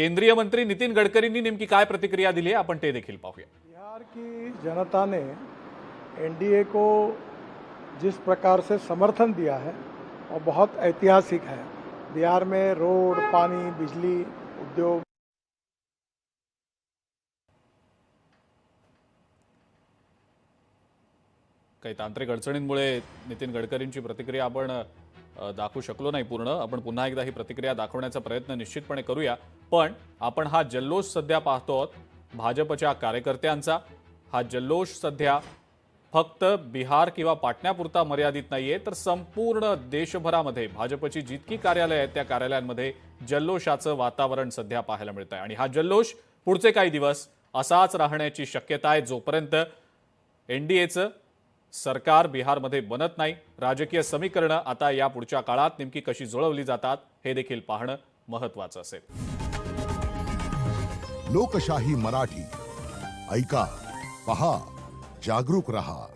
केंद्रीय मंत्री नितीन गडकरींनी नेमकी काय प्रतिक्रिया दिली आहे आपण ते देखील पाहूया। बिहार की जनता ने एनडीए को जिस प्रकार से समर्थन दिया है वो बहुत ऐतिहासिक है। बिहार में रोड, पानी, बिजली, उद्योग काही तांत्रिक अडचणींमुळे नितीन गडकरींची प्रतिक्रिया आपण दाखवू शकलो नाही पूर्ण। आपण पुन्हा एकदा ही प्रतिक्रिया दाखवण्याचा प्रयत्न निश्चितपणे करूया। पण आपण हा जल्लोष सध्या पाहतो भाजपच्या कार्यकर्त्यांचा। हा जल्लोष सध्या फक्त बिहार किंवा पाटण्यापुरता मर्यादित नाहीये, तर संपूर्ण देशभरामध्ये भाजपची जितकी कार्यालय आहेत त्या कार्यालयांमध्ये जल्लोषाचं वातावरण सध्या पाहायला मिळत आहे। आणि हा जल्लोष पुढचे काही दिवस असाच राहण्याची शक्यता आहे जोपर्यंत एनडीएचं सरकार बिहारमध्ये बनत नाही। राजकीय समीकरणं आता या पुढच्या काळात नेमकी कशी जुळवली जातात हे देखील पाहणं महत्त्वाचं असेल। लोकशाही मराठी ऐका, पहा, जागरूक रहा।